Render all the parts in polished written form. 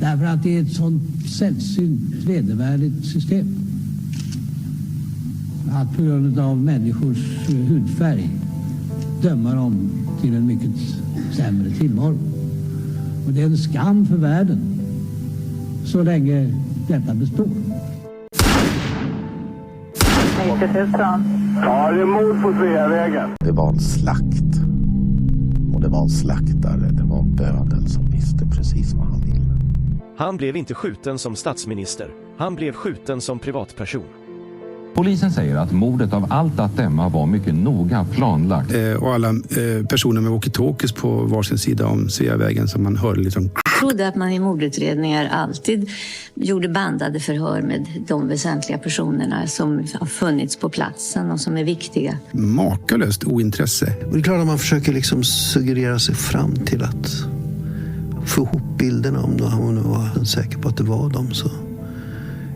Därför att det är ett sånt sällsynt vedervärdigt system. Att på grund av människors hudfärg döma dem till en mycket sämre tillvaro. Och det är en skam för världen så länge detta består. 90 000. Ja, det är mord på Sveavägen. Det var en slakt. Och det var en slaktare. Det var bödel som visste precis vad han ville. Han blev inte skjuten som statsminister. Han blev skjuten som privatperson. Polisen säger att mordet av allt att döma var mycket noga planlagt. Och alla personer med walkie-talkies på varsin sida om Sveavägen som man hörde liksom. Jag trodde att man i mordutredningar alltid gjorde bandade förhör med de väsentliga personerna som har funnits på platsen och som är viktiga. Makalöst ointresse. Och det är klart att man försöker liksom suggerera sig fram till att få ihop bilderna om man var säker på att det var dem, så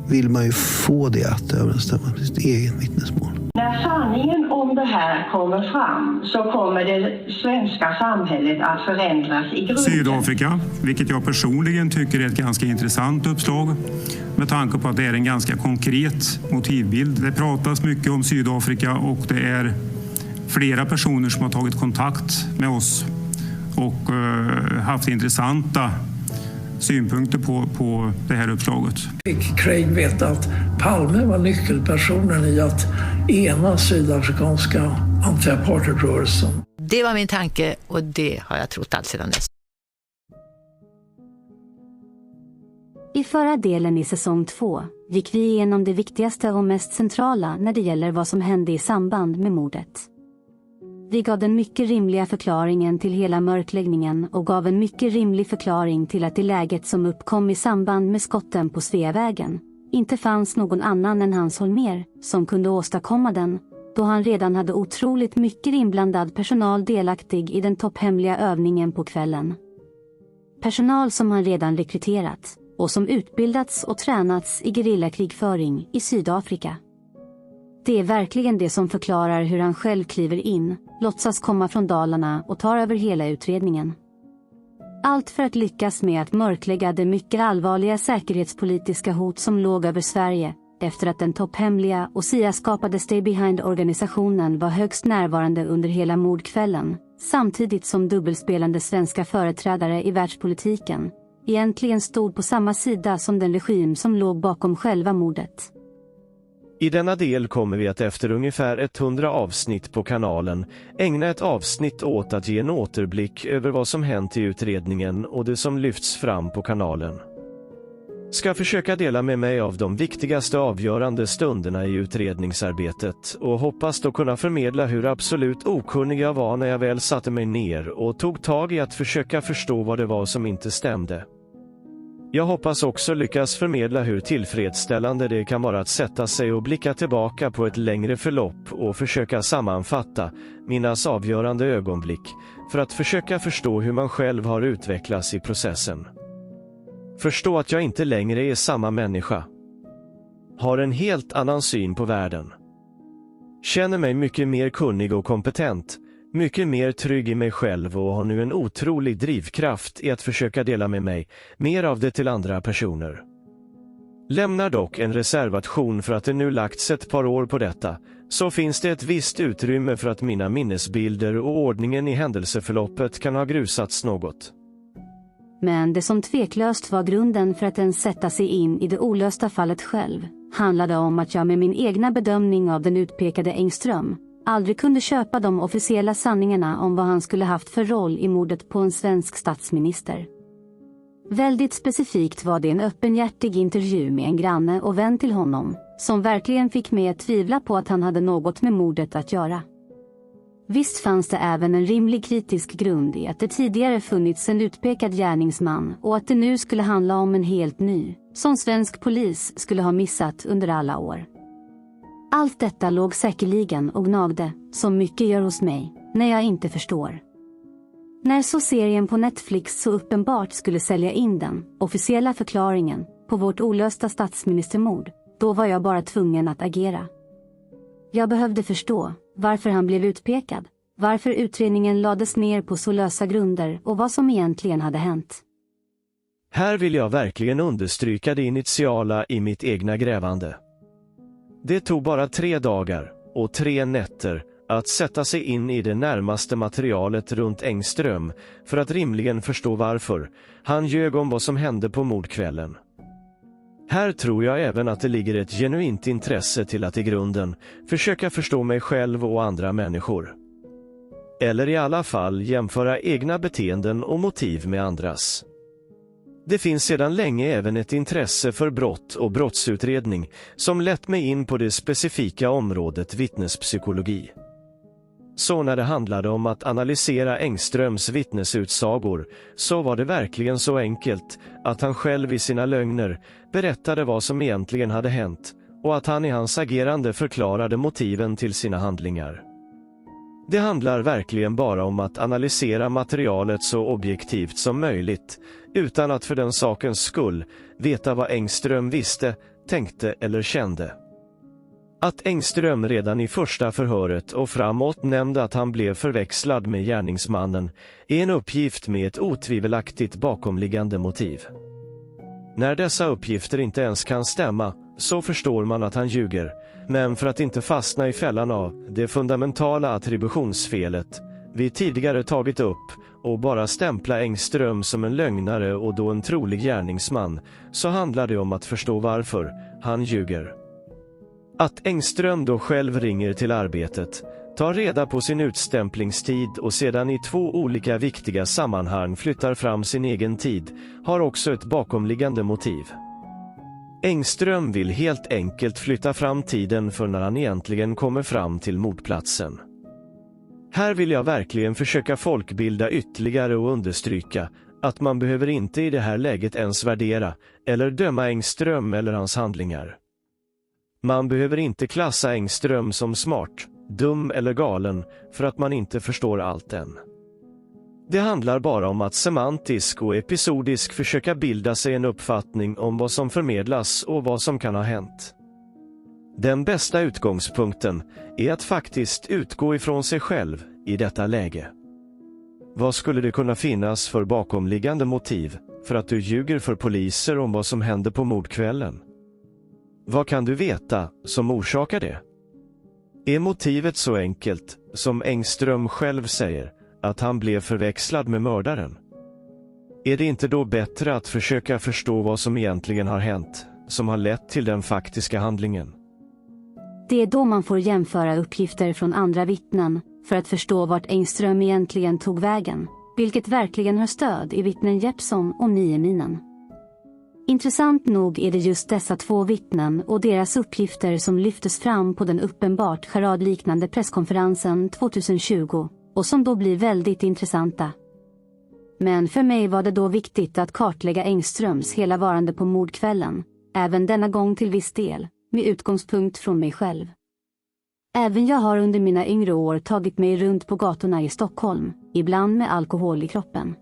vill man ju få det att överensstämma med sitt eget vittnesmål. När sanningen om det här kommer fram så kommer det svenska samhället att förändras i grunden. Sydafrika, vilket jag personligen tycker är ett ganska intressant uppslag med tanke på att det är en ganska konkret motivbild. Det pratas mycket om Sydafrika och det är flera personer som har tagit kontakt med oss och haft intressanta synpunkter på det här uppslaget. Fick Craig veta att Palme var nyckelpersonen i att ena sydafrikanska anti-apartheidrörelsen. Det var min tanke och det har jag trott allt sedan dess. I förra delen i säsong 2 gick vi igenom det viktigaste och mest centrala när det gäller vad som hände i samband med mordet. Vi gav den mycket rimliga förklaringen till hela mörkläggningen och gav en mycket rimlig förklaring till att det läget som uppkom i samband med skotten på Sveavägen inte fanns någon annan än Hans Holmér som kunde åstadkomma den, då han redan hade otroligt mycket inblandad personal delaktig i den topphemliga övningen på kvällen. Personal som han redan rekryterat och som utbildats och tränats i gerillakrigföring i Sydafrika. Det är verkligen det som förklarar hur han själv kliver in, låtsas komma från Dalarna och tar över hela utredningen. Allt för att lyckas med att mörklägga det mycket allvarliga säkerhetspolitiska hot som låg över Sverige efter att den topphemliga och CIA-skapade Stay Behind-organisationen var högst närvarande under hela mordkvällen, samtidigt som dubbelspelande svenska företrädare i världspolitiken egentligen stod på samma sida som den regim som låg bakom själva mordet. I denna del kommer vi att efter ungefär 100 avsnitt på kanalen ägna ett avsnitt åt att ge en återblick över vad som hänt i utredningen och det som lyfts fram på kanalen. Ska försöka dela med mig av de viktigaste avgörande stunderna i utredningsarbetet och hoppas då kunna förmedla hur absolut okunnig jag var när jag väl satte mig ner och tog tag i att försöka förstå vad det var som inte stämde. Jag hoppas också lyckas förmedla hur tillfredsställande det kan vara att sätta sig och blicka tillbaka på ett längre förlopp och försöka sammanfatta minnas avgörande ögonblick för att försöka förstå hur man själv har utvecklats i processen. Förstå att jag inte längre är samma människa. Har en helt annan syn på världen. Känner mig mycket mer kunnig och kompetent, mycket mer trygg i mig själv och har nu en otrolig drivkraft i att försöka dela med mig mer av det till andra personer. Lämnar dock en reservation för att det nu lagts ett par år på detta, så finns det ett visst utrymme för att mina minnesbilder och ordningen i händelseförloppet kan ha grusats något. Men det som tveklöst var grunden för att ens sätta sig in i det olösta fallet själv handlade om att jag med min egna bedömning av den utpekade Engström aldrig kunde köpa de officiella sanningarna om vad han skulle haft för roll i mordet på en svensk statsminister. Väldigt specifikt var det en öppenhjärtig intervju med en granne och vän till honom, som verkligen fick mig att tvivla på att han hade något med mordet att göra. Visst fanns det även en rimlig kritisk grund i att det tidigare funnits en utpekad gärningsman och att det nu skulle handla om en helt ny, som svensk polis skulle ha missat under alla år. Allt detta låg säkerligen och gnagde, som mycket gör hos mig, när jag inte förstår. När så serien på Netflix så uppenbart skulle sälja in den officiella förklaringen på vårt olösta statsministermord, då var jag bara tvungen att agera. Jag behövde förstå varför han blev utpekad, varför utredningen lades ner på så lösa grunder och vad som egentligen hade hänt. Här vill jag verkligen understryka det initiala i mitt egna grävande. Det tog bara 3 dagar och 3 nätter att sätta sig in i det närmaste materialet runt Engström för att rimligen förstå varför han ljög om vad som hände på mordkvällen. Här tror jag även att det ligger ett genuint intresse till att i grunden försöka förstå mig själv och andra människor. Eller i alla fall jämföra egna beteenden och motiv med andras. Det finns sedan länge även ett intresse för brott och brottsutredning som lett mig in på det specifika området vittnespsykologi. Så när det handlade om att analysera Engströms vittnesutsagor så var det verkligen så enkelt att han själv i sina lögner berättade vad som egentligen hade hänt och att han i hans agerande förklarade motiven till sina handlingar. Det handlar verkligen bara om att analysera materialet så objektivt som möjligt utan att för den sakens skull veta vad Engström visste, tänkte eller kände. Att Engström redan i första förhöret och framåt nämnde att han blev förväxlad med gärningsmannen är en uppgift med ett otvivelaktigt bakomliggande motiv. När dessa uppgifter inte ens kan stämma så förstår man att han ljuger, men för att inte fastna i fällan av det fundamentala attributionsfelet vi tidigare tagit upp och bara stämpla Engström som en lögnare och då en trolig gärningsman så handlar det om att förstå varför han ljuger. Att Engström då själv ringer till arbetet, tar reda på sin utstämplingstid och sedan i 2 olika viktiga sammanhang flyttar fram sin egen tid har också ett bakomliggande motiv. Engström vill helt enkelt flytta fram tiden för när han egentligen kommer fram till mordplatsen. Här vill jag verkligen försöka folkbilda ytterligare och understryka att man behöver inte i det här läget ens värdera eller döma Engström eller hans handlingar. Man behöver inte klassa Engström som smart, dum eller galen för att man inte förstår allt än. Det handlar bara om att semantisk och episodisk försöka bilda sig en uppfattning om vad som förmedlas och vad som kan ha hänt. Den bästa utgångspunkten är att faktiskt utgå ifrån sig själv i detta läge. Vad skulle det kunna finnas för bakomliggande motiv för att du ljuger för poliser om vad som hände på mordkvällen? Vad kan du veta som orsakar det? Är motivet så enkelt som Engström själv säger, att han blev förväxlad med mördaren? Är det inte då bättre att försöka förstå vad som egentligen har hänt, som har lett till den faktiska handlingen? Det är då man får jämföra uppgifter från andra vittnen för att förstå vart Engström egentligen tog vägen, vilket verkligen har stöd i vittnen Jeppsson och Nieminen. Intressant nog är det just dessa 2 vittnen och deras uppgifter som lyftes fram på den uppenbart charadliknande presskonferensen 2020 och som då blir väldigt intressanta. Men för mig var det då viktigt att kartlägga Engströms hela varande på mordkvällen, även denna gång till viss del, med utgångspunkt från mig själv. Även jag har under mina yngre år tagit mig runt på gatorna i Stockholm, ibland med alkohol i kroppen.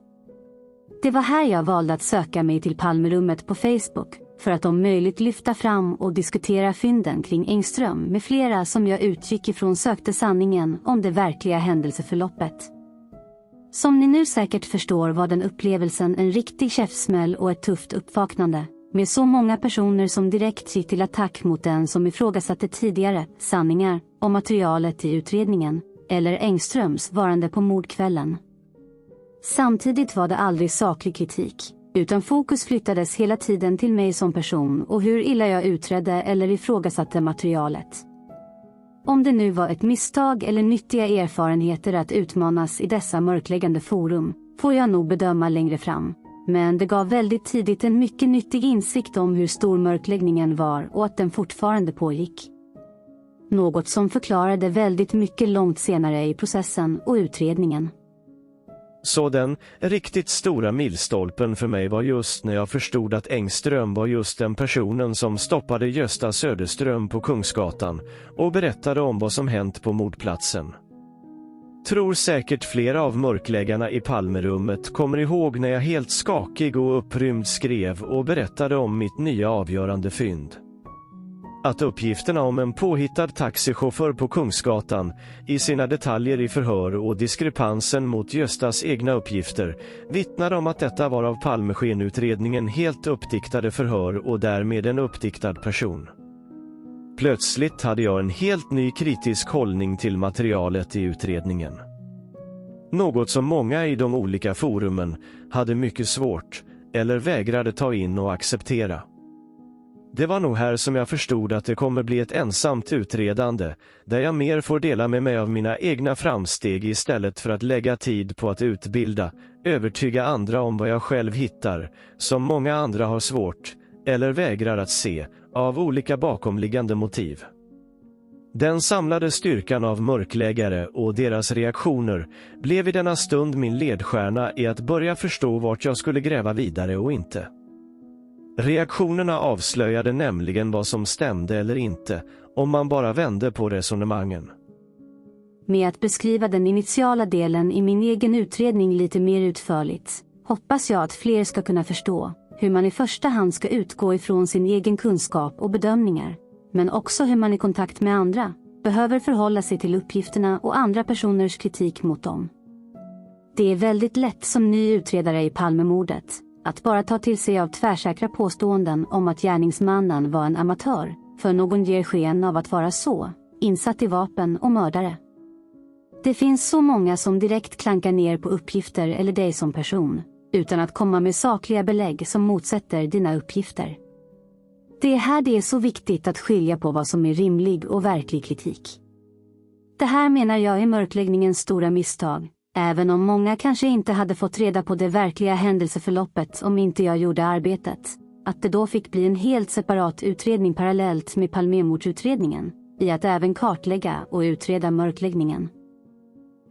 Det var här jag valde att söka mig till Palmerummet på Facebook för att om möjligt lyfta fram och diskutera fynden kring Engström med flera som jag utgick ifrån sökte sanningen om det verkliga händelseförloppet. Som ni nu säkert förstår var den upplevelsen en riktig käftsmäll och ett tufft uppvaknande, med så många personer som direkt gick till attack mot den som ifrågasatte tidigare sanningar om materialet i utredningen, eller Engströms varande på mordkvällen. Samtidigt var det aldrig saklig kritik, utan fokus flyttades hela tiden till mig som person och hur illa jag utredde eller ifrågasatte materialet. Om det nu var ett misstag eller nyttiga erfarenheter att utmanas i dessa mörkläggande forum, får jag nog bedöma längre fram. Men det gav väldigt tidigt en mycket nyttig insikt om hur stor mörkläggningen var och att den fortfarande pågick. Något som förklarade väldigt mycket långt senare i processen och utredningen. Så den riktigt stora milstolpen för mig var just när jag förstod att Engström var just den personen som stoppade Gösta Söderström på Kungsgatan och berättade om vad som hänt på mordplatsen. Tror säkert flera av mörkläggarna i Palmerummet kommer ihåg när jag helt skakig och upprymd skrev och berättade om mitt nya avgörande fynd. att uppgifterna om en påhittad taxichaufför på Kungsgatan i sina detaljer i förhör och diskrepansen mot Göstas egna uppgifter vittnar om att detta var av Palmeskenutredningen helt uppdiktade förhör och därmed en uppdiktad person. Plötsligt hade jag en helt ny kritisk hållning till materialet i utredningen. Något som många i de olika forumen hade mycket svårt eller vägrade ta in och acceptera. Det var nog här som jag förstod att det kommer bli ett ensamt utredande, där jag mer får dela med mig av mina egna framsteg istället för att lägga tid på att utbilda, övertyga andra om vad jag själv hittar, som många andra har svårt, eller vägrar att se, av olika bakomliggande motiv. Den samlade styrkan av mörkläggare och deras reaktioner blev i denna stund min ledstjärna i att börja förstå vart jag skulle gräva vidare och inte. Reaktionerna avslöjade nämligen vad som stämde eller inte, om man bara vände på resonemangen. Med att beskriva den initiala delen i min egen utredning lite mer utförligt, hoppas jag att fler ska kunna förstå hur man i första hand ska utgå ifrån sin egen kunskap och bedömningar, men också hur man i kontakt med andra behöver förhålla sig till uppgifterna och andra personers kritik mot dem. Det är väldigt lätt som ny utredare i Palmemordet att bara ta till sig av tvärsäkra påståenden om att gärningsmannen var en amatör, för någon ger sken av att vara så insatt i vapen och mördare. Det finns så många som direkt klankar ner på uppgifter eller dig som person, utan att komma med sakliga belägg som motsätter dina uppgifter. Det är här det är så viktigt att skilja på vad som är rimlig och verklig kritik. Det här menar jag är mörkläggningens stora misstag, även om många kanske inte hade fått reda på det verkliga händelseförloppet om inte jag gjorde arbetet, att det då fick bli en helt separat utredning parallellt med Palmemordsutredningen, i att även kartlägga och utreda mörkläggningen.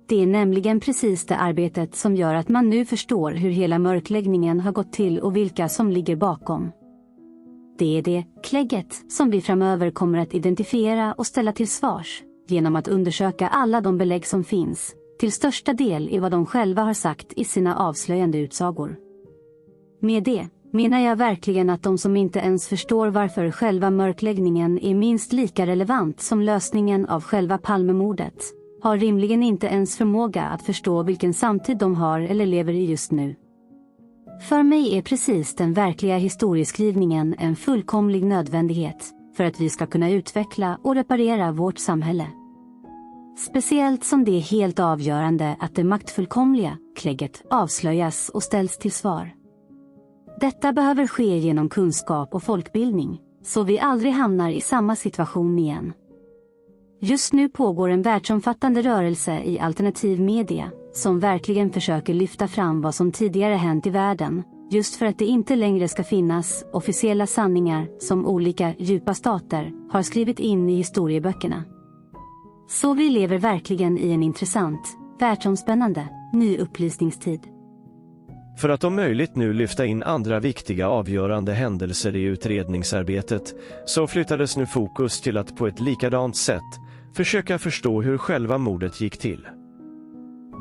Det är nämligen precis det arbetet som gör att man nu förstår hur hela mörkläggningen har gått till och vilka som ligger bakom. Det är det klägget som vi framöver kommer att identifiera och ställa till svars, genom att undersöka alla de belägg som finns, till största del i vad de själva har sagt i sina avslöjande utsagor. Med det menar jag verkligen att de som inte ens förstår varför själva mörkläggningen är minst lika relevant som lösningen av själva Palmemordet, har rimligen inte ens förmåga att förstå vilken samtid de har eller lever i just nu. För mig är precis den verkliga historieskrivningen en fullkomlig nödvändighet för att vi ska kunna utveckla och reparera vårt samhälle. Speciellt som det är helt avgörande att det maktfullkomliga klägget avslöjas och ställs till svar. Detta behöver ske genom kunskap och folkbildning, så vi aldrig hamnar i samma situation igen. Just nu pågår en världsomfattande rörelse i alternativ media som verkligen försöker lyfta fram vad som tidigare hänt i världen, just för att det inte längre ska finnas officiella sanningar som olika djupa stater har skrivit in i historieböckerna. Så vi lever verkligen i en intressant, världsomspännande, ny upplysningstid. För att om möjligt nu lyfta in andra viktiga avgörande händelser i utredningsarbetet, så flyttades nu fokus till att på ett likadant sätt försöka förstå hur själva mordet gick till.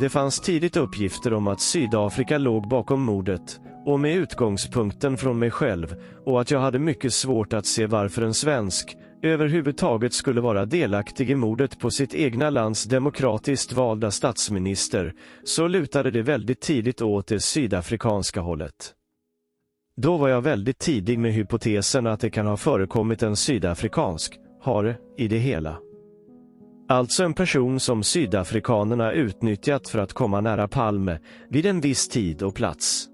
Det fanns tidigt uppgifter om att Sydafrika låg bakom mordet, och med utgångspunkten från mig själv, och att jag hade mycket svårt att se varför en svensk överhuvudtaget skulle vara delaktig i mordet på sitt egna lands demokratiskt valda statsminister, så lutade det väldigt tidigt åt det sydafrikanska hållet. Då var jag väldigt tidig med hypotesen att det kan ha förekommit en sydafrikansk hare i det hela. Alltså en person som sydafrikanerna utnyttjat för att komma nära Palme vid en viss tid och plats.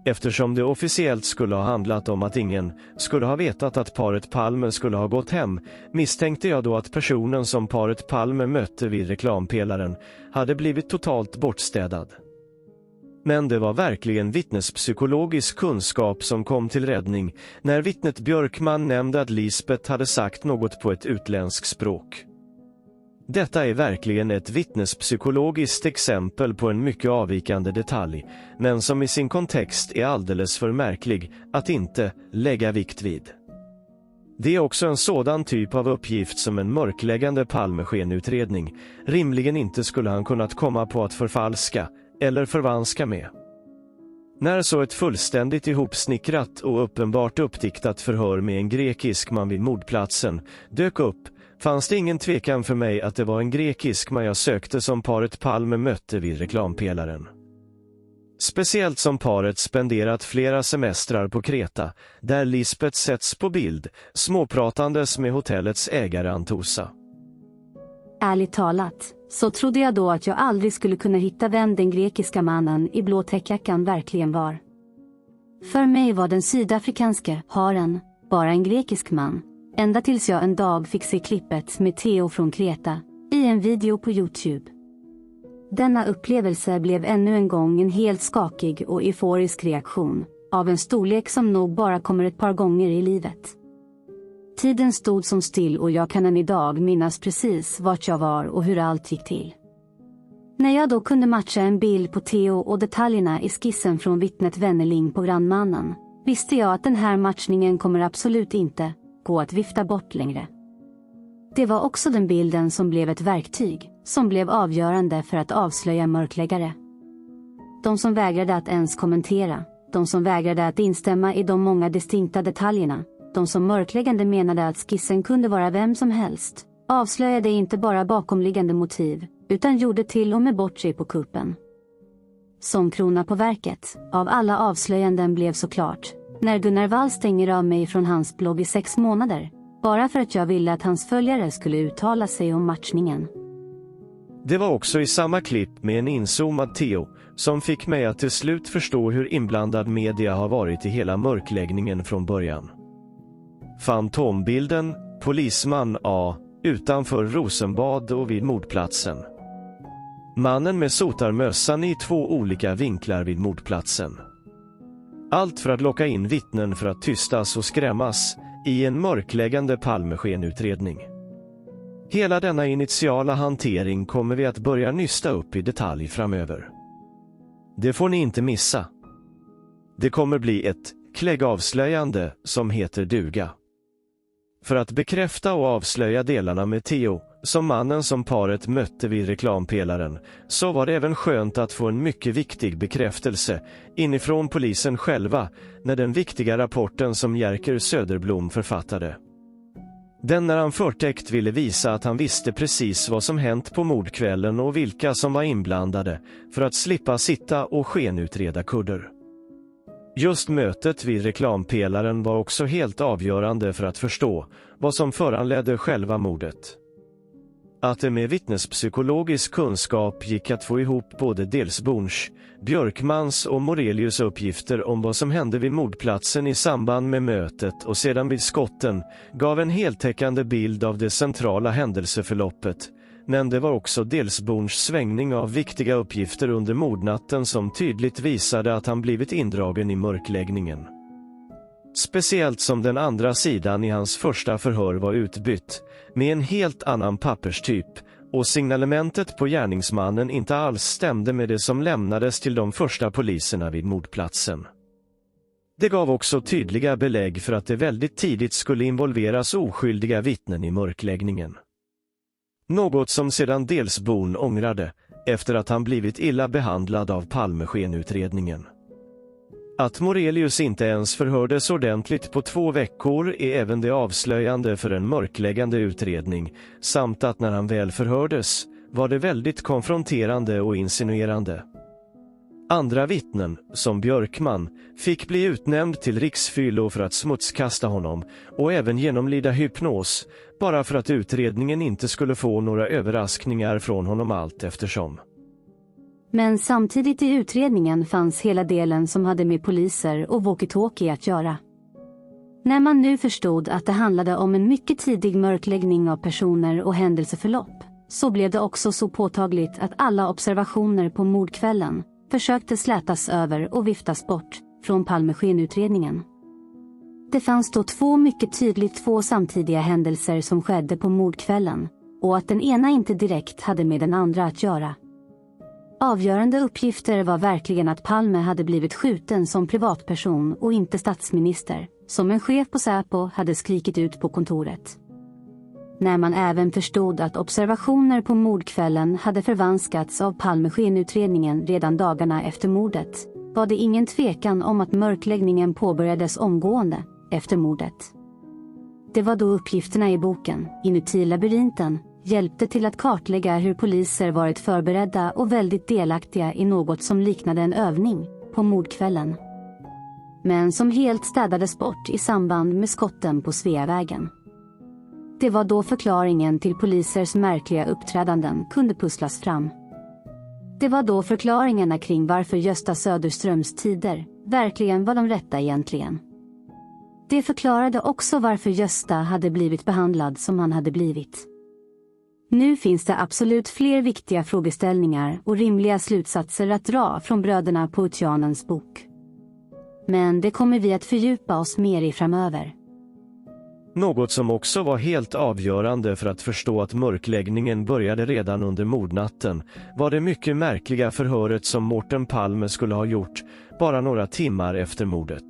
Eftersom det officiellt skulle ha handlat om att ingen skulle ha vetat att paret Palme skulle ha gått hem, misstänkte jag då att personen som paret Palme mötte vid reklampelaren hade blivit totalt bortstädad. Men det var verkligen vittnespsykologisk kunskap som kom till räddning när vittnet Björkman nämnde att Lisbeth hade sagt något på ett utländskt språk. Detta är verkligen ett vittnespsykologiskt exempel på en mycket avvikande detalj, men som i sin kontext är alldeles för märklig att inte lägga vikt vid. Det är också en sådan typ av uppgift som en mörkläggande Palmeskenutredning rimligen inte skulle han kunnat komma på att förfalska eller förvanska med. När så ett fullständigt ihopsnickrat och uppenbart uppdiktat förhör med en grekisk man vid mordplatsen dök upp, fanns det ingen tvekan för mig att det var en grekisk man jag sökte som paret Palme mötte vid reklampelaren. Speciellt som paret spenderat flera semestrar på Kreta, där Lisbeth sätts på bild, småpratandes med hotellets ägare Antosa. Ärligt talat, så trodde jag då att jag aldrig skulle kunna hitta vem den grekiska mannen i blå täckjackan verkligen var. För mig var den sydafrikanske haren bara en grekisk man, ända tills jag en dag fick se klippet med Theo från Kreta i en video på YouTube. Denna upplevelse blev ännu en gång en helt skakig och euforisk reaktion, av en storlek som nog bara kommer ett par gånger i livet. Tiden stod som still och jag kan än idag minnas precis vart jag var och hur allt gick till. När jag då kunde matcha en bild på Theo och detaljerna i skissen från vittnet Wennerling på grannmannen, visste jag att den här matchningen kommer absolut inte gå att vifta bort längre. Det var också den bilden som blev ett verktyg, som blev avgörande för att avslöja mörkläggare. De som vägrade att ens kommentera, de som vägrade att instämma i de många distinkta detaljerna, de som mörkläggande menade att skissen kunde vara vem som helst, avslöjade inte bara bakomliggande motiv, utan gjorde till och med bort sig på kuppen. Som krona på verket, av alla avslöjanden blev såklart, när Gunnar Wall stänger av mig från hans blogg i 6 månader, bara för att jag ville att hans följare skulle uttala sig om matchningen. Det var också i samma klipp med en inzoomad Theo som fick mig att till slut förstå hur inblandad media har varit i hela mörkläggningen från början. Fantombilden, polisman A, utanför Rosenbad och vid mordplatsen. Mannen med sotarmössan i 2 olika vinklar vid mordplatsen. Allt för att locka in vittnen för att tystas och skrämmas i en mörkläggande Palmeskenutredning. Hela denna initiala hantering kommer vi att börja nysta upp i detalj framöver. Det får ni inte missa. Det kommer bli ett kläggavslöjande som heter duga. För att bekräfta och avslöja delarna med Theo, som mannen som paret mötte vid reklampelaren, så var det även skönt att få en mycket viktig bekräftelse inifrån polisen själva när den viktiga rapporten som Jerker Söderblom författade. Den när han förtäckt ville visa att han visste precis vad som hänt på mordkvällen och vilka som var inblandade för att slippa sitta och skenutreda kudder. Just mötet vid reklampelaren var också helt avgörande för att förstå vad som föranledde själva mordet. Att det med vittnespsykologisk kunskap gick att få ihop både Delsborns, Björkmans och Morelius uppgifter om vad som hände vid mordplatsen i samband med mötet och sedan vid skotten gav en heltäckande bild av det centrala händelseförloppet, men det var också Delsborns svängning av viktiga uppgifter under mordnatten som tydligt visade att han blivit indragen i mörkläggningen. Speciellt som den andra sidan i hans första förhör var utbytt, med en helt annan papperstyp, och signalementet på gärningsmannen inte alls stämde med det som lämnades till de första poliserna vid mordplatsen. Det gav också tydliga belägg för att det väldigt tidigt skulle involveras oskyldiga vittnen i mörkläggningen. Något som sedan Delsborn ångrade, efter att han blivit illa behandlad av Palmeskenutredningen. Att Morelius inte ens förhördes ordentligt på 2 veckor är även det avslöjande för en mörkläggande utredning, samt att när han väl förhördes var det väldigt konfronterande och insinuerande. Andra vittnen, som Björkman, fick bli utnämnd till riksfyllo för att smutskasta honom och även genomlida hypnos, bara för att utredningen inte skulle få några överraskningar från honom allt eftersom. Men samtidigt i utredningen fanns hela delen som hade med poliser och walkie-talkie att göra. När man nu förstod att det handlade om en mycket tidig mörkläggning av personer och händelseförlopp, så blev det också så påtagligt att alla observationer på mordkvällen försökte slätas över och viftas bort från Palmeskenutredningen. Det fanns då 2 mycket tydligt 2 samtidiga händelser som skedde på mordkvällen, och att den ena inte direkt hade med den andra att göra. Avgörande uppgifter var verkligen att Palme hade blivit skjuten som privatperson och inte statsminister, som en chef på Säpo hade skrikit ut på kontoret. När man även förstod att observationer på mordkvällen hade förvanskats av Palmeskenutredningen redan dagarna efter mordet, var det ingen tvekan om att mörkläggningen påbörjades omgående efter mordet. Det var då uppgifterna i boken Inuti labyrinten hjälpte till att kartlägga hur poliser varit förberedda och väldigt delaktiga i något som liknade en övning på mordkvällen. Men som helt städades bort i samband med skotten på Sveavägen. Det var då förklaringen till polisers märkliga uppträdanden kunde pusslas fram. Det var då förklaringarna kring varför Gösta Söderströms tider verkligen var de rätta egentligen. Det förklarade också varför Gösta hade blivit behandlad som han hade blivit. Nu finns det absolut fler viktiga frågeställningar och rimliga slutsatser att dra från bröderna Poutianens bok. Men det kommer vi att fördjupa oss mer i framöver. Något som också var helt avgörande för att förstå att mörkläggningen började redan under mordnatten var det mycket märkliga förhöret som Mårten Palme skulle ha gjort bara några timmar efter mordet.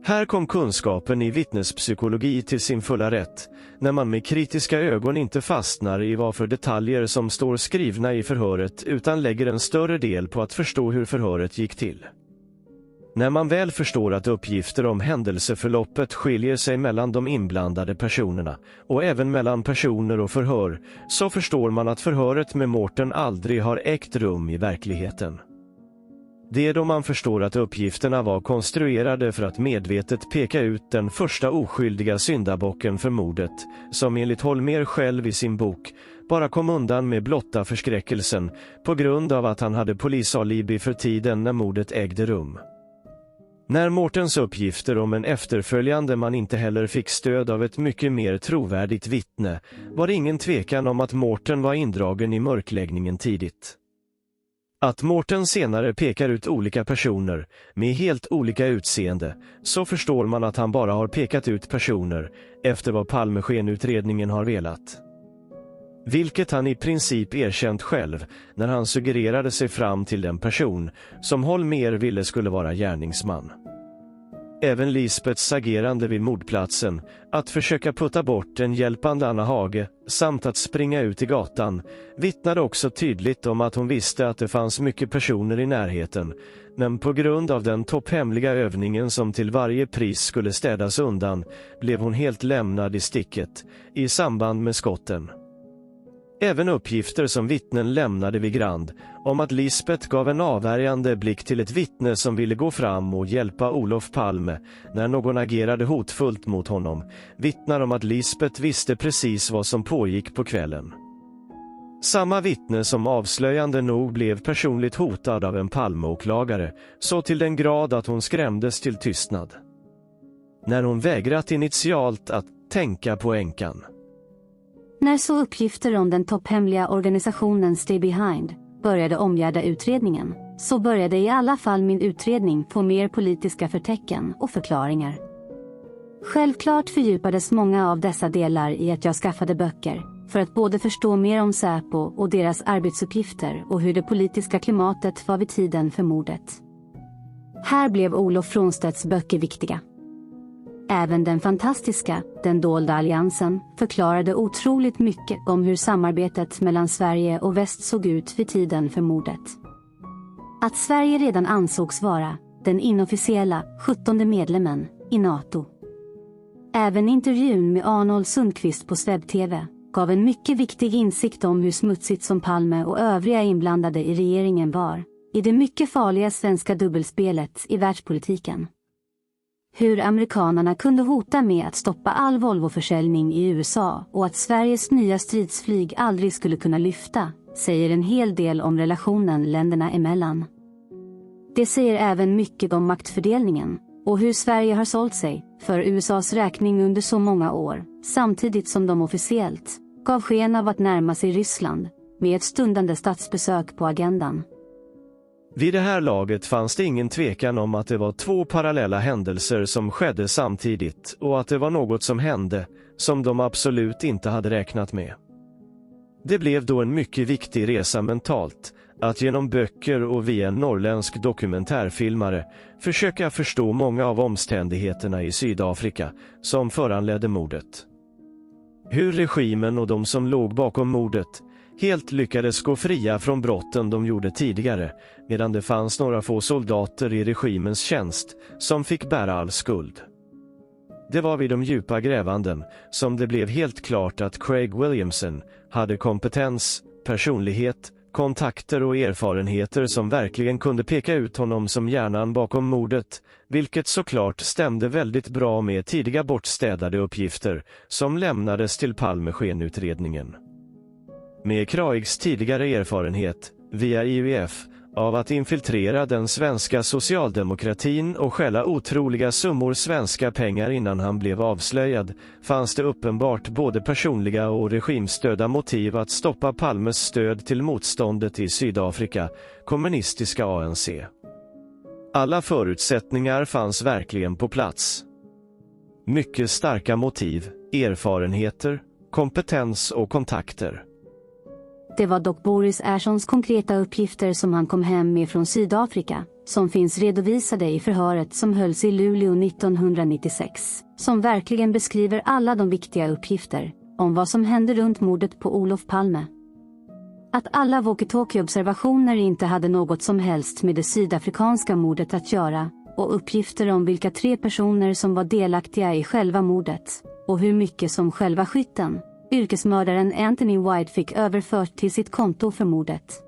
Här kom kunskapen i vittnespsykologi till sin fulla rätt, när man med kritiska ögon inte fastnar i vad för detaljer som står skrivna i förhöret utan lägger en större del på att förstå hur förhöret gick till. När man väl förstår att uppgifter om händelseförloppet skiljer sig mellan de inblandade personerna och även mellan personer och förhör, så förstår man att förhöret med Mårten aldrig har ägt rum i verkligheten. Det är då man förstår att uppgifterna var konstruerade för att medvetet peka ut den första oskyldiga syndabocken för mordet, som enligt Holmér själv i sin bok bara kom undan med blotta förskräckelsen på grund av att han hade polisalibi för tiden när mordet ägde rum. När Mårtens uppgifter om en efterföljande man inte heller fick stöd av ett mycket mer trovärdigt vittne, var det ingen tvekan om att Mårten var indragen i mörkläggningen tidigt. Att Mårten senare pekar ut olika personer med helt olika utseende, så förstår man att han bara har pekat ut personer efter vad Palmeskenutredningen har velat. Vilket han i princip erkänt själv när han suggererade sig fram till den person som Holmér ville skulle vara gärningsman. Även Lisbeths agerande vid mordplatsen, att försöka putta bort en hjälpande Anna Hage samt att springa ut i gatan, vittnade också tydligt om att hon visste att det fanns mycket personer i närheten, men på grund av den topphemliga övningen som till varje pris skulle städas undan blev hon helt lämnad i sticket i samband med skotten. Även uppgifter som vittnen lämnade vid Grand om att Lisbeth gav en avvärjande blick till ett vittne som ville gå fram och hjälpa Olof Palme när någon agerade hotfullt mot honom, vittnar om att Lisbeth visste precis vad som pågick på kvällen. Samma vittne som avslöjande nog blev personligt hotad av en Palmeåklagare, så till den grad att hon skrämdes till tystnad. När hon vägrat initialt att tänka på änkan. När så uppgifter om den topphemliga organisationen Stay Behind började omgärda utredningen, så började i alla fall min utredning få mer politiska förtecken och förklaringar. Självklart fördjupades många av dessa delar i att jag skaffade böcker, för att både förstå mer om Säpo och deras arbetsuppgifter och hur det politiska klimatet var vid tiden för mordet. Här blev Olof Frånstedts böcker viktiga. Även den fantastiska, Den dolda alliansen, förklarade otroligt mycket om hur samarbetet mellan Sverige och väst såg ut vid tiden för mordet. Att Sverige redan ansågs vara den inofficiella 17:e medlemmen i NATO. Även intervjun med Arnold Sundqvist på Sveb TV gav en mycket viktig insikt om hur smutsigt som Palme och övriga inblandade i regeringen var i det mycket farliga svenska dubbelspelet i världspolitiken. Hur amerikanerna kunde hota med att stoppa all Volvo-försäljning i USA och att Sveriges nya stridsflyg aldrig skulle kunna lyfta, säger en hel del om relationen länderna emellan. Det säger även mycket om maktfördelningen och hur Sverige har sålt sig för USAs räkning under så många år, samtidigt som de officiellt gav sken av att närma sig Ryssland med ett stundande statsbesök på agendan. Vid det här laget fanns det ingen tvekan om att det var två parallella händelser som skedde samtidigt och att det var något som hände som de absolut inte hade räknat med. Det blev då en mycket viktig resa mentalt att genom böcker och via en norrländsk dokumentärfilmare försöka förstå många av omständigheterna i Sydafrika som föranledde mordet. Hur regimen och de som låg bakom mordet helt lyckades gå fria från brotten de gjorde tidigare, medan det fanns några få soldater i regimens tjänst som fick bära all skuld. Det var vid de djupa grävanden som det blev helt klart att Craig Williamson hade kompetens, personlighet, kontakter och erfarenheter som verkligen kunde peka ut honom som hjärnan bakom mordet, vilket såklart stämde väldigt bra med tidiga bortstädade uppgifter som lämnades till Palmeskenutredningen. Med Craigs tidigare erfarenhet, via IUF, av att infiltrera den svenska socialdemokratin och stjäla otroliga summor svenska pengar innan han blev avslöjad, fanns det uppenbart både personliga och regimstödda motiv att stoppa Palmes stöd till motståndet i Sydafrika, kommunistiska ANC. Alla förutsättningar fanns verkligen på plats. Mycket starka motiv, erfarenheter, kompetens och kontakter. Det var dock Boris Erssons konkreta uppgifter som han kom hem med från Sydafrika, som finns redovisade i förhöret som hölls i Luleå 1996, som verkligen beskriver alla de viktiga uppgifter om vad som hände runt mordet på Olof Palme. Att alla walkie-talkie-observationer inte hade något som helst med det sydafrikanska mordet att göra, och uppgifter om vilka 3 personer som var delaktiga i själva mordet, och hur mycket som själva skytten, yrkesmördaren Anthony White, fick överfört till sitt konto för mordet.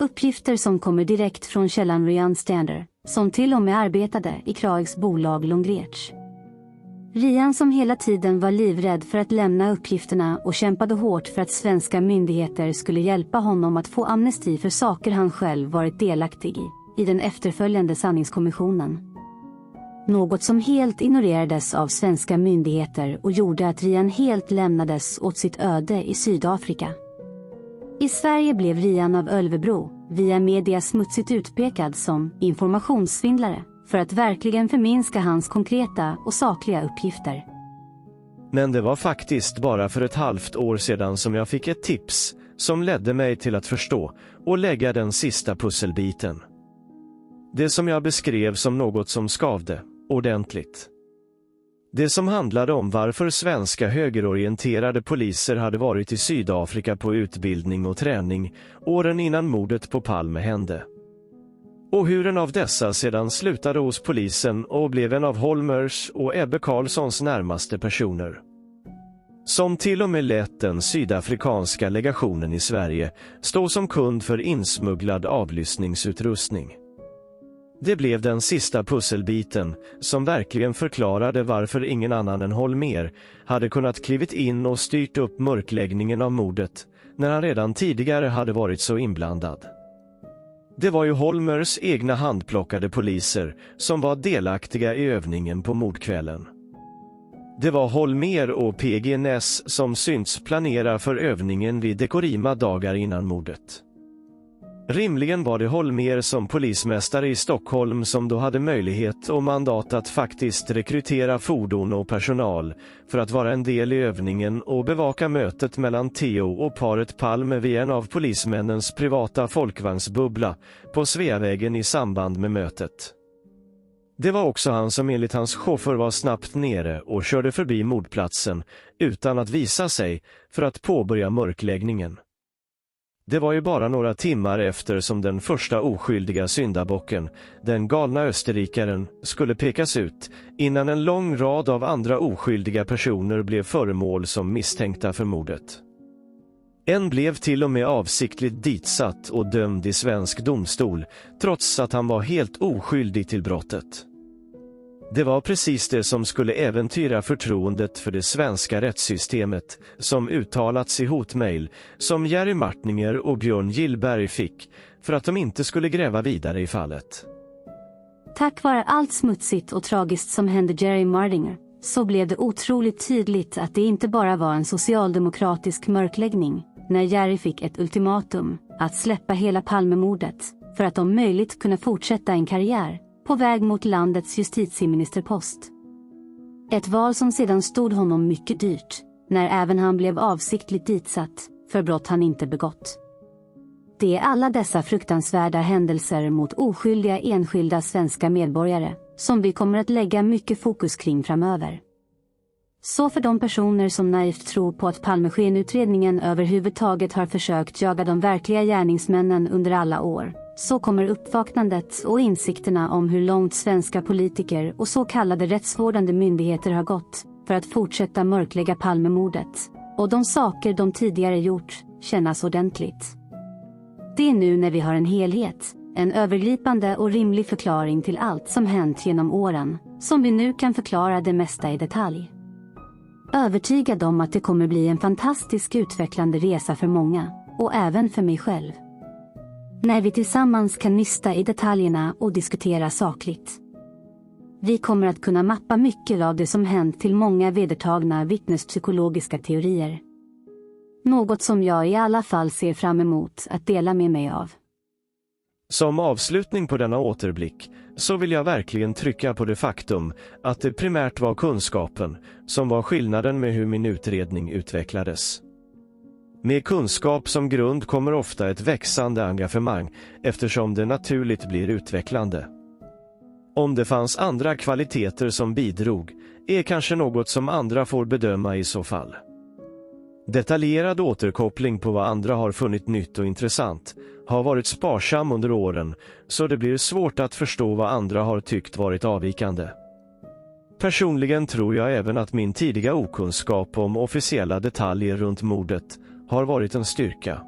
Uppgifter som kommer direkt från källan Ryan Stander, som till och med arbetade i Craigs bolag Longreach. Ryan, som hela tiden var livrädd för att lämna uppgifterna och kämpade hårt för att svenska myndigheter skulle hjälpa honom att få amnesti för saker han själv varit delaktig i den efterföljande sanningskommissionen. Något som helt ignorerades av svenska myndigheter och gjorde att Ryan helt lämnades åt sitt öde i Sydafrika. I Sverige blev Ryan av Ölvebro, via media, smutsigt utpekad som informationssvindlare för att verkligen förminska hans konkreta och sakliga uppgifter. Men det var faktiskt bara för ett halvt år sedan som jag fick ett tips som ledde mig till att förstå och lägga den sista pusselbiten. Det som jag beskrev som något som skavde ordentligt. Det som handlade om varför svenska högerorienterade poliser hade varit i Sydafrika på utbildning och träning åren innan mordet på Palme hände. Och hur en av dessa sedan slutade hos polisen och blev en av Holmers och Ebbe Carlssons närmaste personer. Som till och med lät den sydafrikanska legationen i Sverige stå som kund för insmugglad avlyssningsutrustning. Det blev den sista pusselbiten som verkligen förklarade varför ingen annan än Holmér hade kunnat klivit in och styrt upp mörkläggningen av mordet när han redan tidigare hade varit så inblandad. Det var ju Holmers egna handplockade poliser som var delaktiga i övningen på mordkvällen. Det var Holmér och PG Ness som synts planera för övningen vid Dekorima dagar innan mordet. Rimligen var det Holmér som polismästare i Stockholm som då hade möjlighet och mandat att faktiskt rekrytera fordon och personal för att vara en del i övningen och bevaka mötet mellan Theo och paret Palme vid en av polismännens privata folkvagnsbubbla på Sveavägen i samband med mötet. Det var också han som enligt hans chaufför var snabbt nere och körde förbi mordplatsen utan att visa sig för att påbörja mörkläggningen. Det var ju bara några timmar efter som den första oskyldiga syndabocken, den galna österrikaren, skulle pekas ut, innan en lång rad av andra oskyldiga personer blev föremål som misstänkta för mordet. En blev till och med avsiktligt ditsatt och dömd i svensk domstol, trots att han var helt oskyldig till brottet. Det var precis det som skulle äventyra förtroendet för det svenska rättssystemet, som uttalats i hotmail som Jerry Martninger och Björn Gillberg fick för att de inte skulle gräva vidare i fallet. Tack vare allt smutsigt och tragiskt som hände Jerry Martninger så blev det otroligt tydligt att det inte bara var en socialdemokratisk mörkläggning när Jerry fick ett ultimatum att släppa hela Palmemordet för att om möjligt kunna fortsätta en karriär på väg mot landets justitieministerpost. Ett val som sedan stod honom mycket dyrt, när även han blev avsiktligt ditsatt för brott han inte begått. Det är alla dessa fruktansvärda händelser mot oskyldiga enskilda svenska medborgare som vi kommer att lägga mycket fokus kring framöver. Så för de personer som naivt tror på att Palmeskenutredningen överhuvudtaget har försökt jaga de verkliga gärningsmännen under alla år, så kommer uppvaknandet och insikterna om hur långt svenska politiker och så kallade rättsvårdande myndigheter har gått för att fortsätta mörklägga Palmemordet och de saker de tidigare gjort kännas ordentligt. Det är nu när vi har en helhet, en övergripande och rimlig förklaring till allt som hänt genom åren, som vi nu kan förklara det mesta i detalj. Övertygad om att det kommer bli en fantastisk utvecklande resa för många, och även för mig själv. När vi tillsammans kan nysta i detaljerna och diskutera sakligt. Vi kommer att kunna mappa mycket av det som hänt till många vedertagna vittnespsykologiska teorier. Något som jag i alla fall ser fram emot att dela med mig av. Som avslutning på denna återblick så vill jag verkligen trycka på det faktum att det primärt var kunskapen som var skillnaden med hur min utredning utvecklades. Med kunskap som grund kommer ofta ett växande engagemang eftersom det naturligt blir utvecklande. Om det fanns andra kvaliteter som bidrog är kanske något som andra får bedöma i så fall. Detaljerad återkoppling på vad andra har funnit nytt och intressant har varit sparsam under åren, så det blir svårt att förstå vad andra har tyckt varit avvikande. Personligen tror jag även att min tidiga okunskap om officiella detaljer runt mordet har varit en styrka.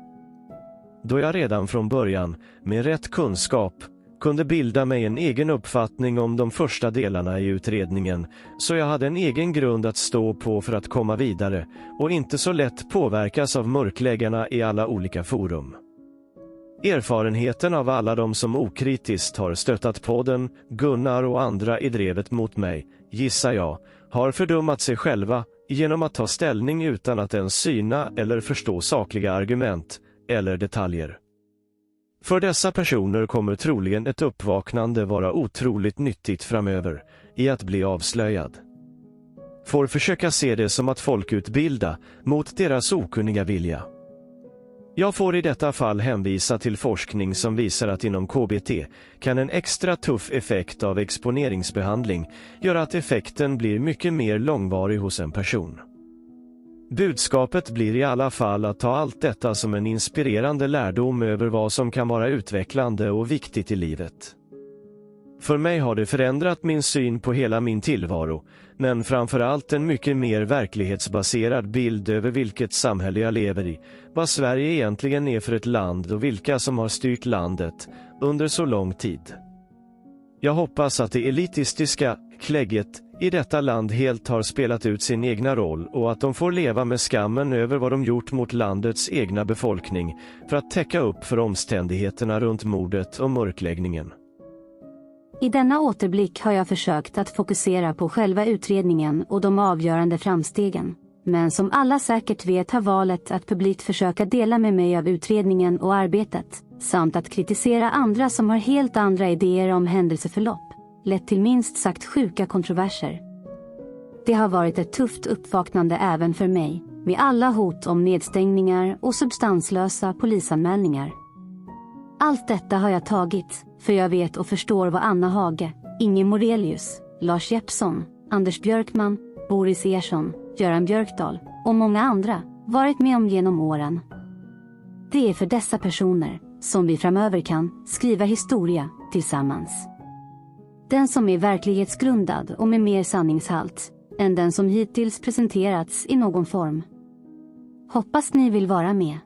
Då jag redan från början, med rätt kunskap, kunde bilda mig en egen uppfattning om de första delarna i utredningen, så jag hade en egen grund att stå på för att komma vidare och inte så lätt påverkas av mörkläggarna i alla olika forum. Erfarenheten av alla de som okritiskt har stöttat podden, Gunnar och andra i drevet mot mig, gissar jag, har fördummat sig själva genom att ta ställning utan att ens syna eller förstå sakliga argument eller detaljer. För dessa personer kommer troligen ett uppvaknande vara otroligt nyttigt framöver i att bli avslöjad. Får försöka se det som att folkutbilda mot deras okunniga vilja. Jag får i detta fall hänvisa till forskning som visar att inom KBT kan en extra tuff effekt av exponeringsbehandling göra att effekten blir mycket mer långvarig hos en person. Budskapet blir i alla fall att ta allt detta som en inspirerande lärdom över vad som kan vara utvecklande och viktigt i livet. För mig har det förändrat min syn på hela min tillvaro, men framförallt en mycket mer verklighetsbaserad bild över vilket samhälle jag lever i, vad Sverige egentligen är för ett land och vilka som har styrt landet under så lång tid. Jag hoppas att det elitistiska klägget i detta land helt har spelat ut sin egna roll och att de får leva med skammen över vad de gjort mot landets egna befolkning för att täcka upp för omständigheterna runt mordet och mörkläggningen. I denna återblick har jag försökt att fokusera på själva utredningen och de avgörande framstegen. Men som alla säkert vet har valet att publikt försöka dela med mig av utredningen och arbetet, samt att kritisera andra som har helt andra idéer om händelseförlopp, lett till minst sagt sjuka kontroverser. Det har varit ett tufft uppvaknande även för mig, med alla hot om nedstängningar och substanslösa polisanmälningar. Allt detta har jag tagit, för jag vet och förstår vad Anna Hage, Inge Morelius, Lars Jeppsson, Anders Björkman, Boris Ersson, Göran Björkdahl och många andra varit med om genom åren. Det är för dessa personer som vi framöver kan skriva historia tillsammans. Den som är verklighetsgrundad och med mer sanningshalt än den som hittills presenterats i någon form. Hoppas ni vill vara med.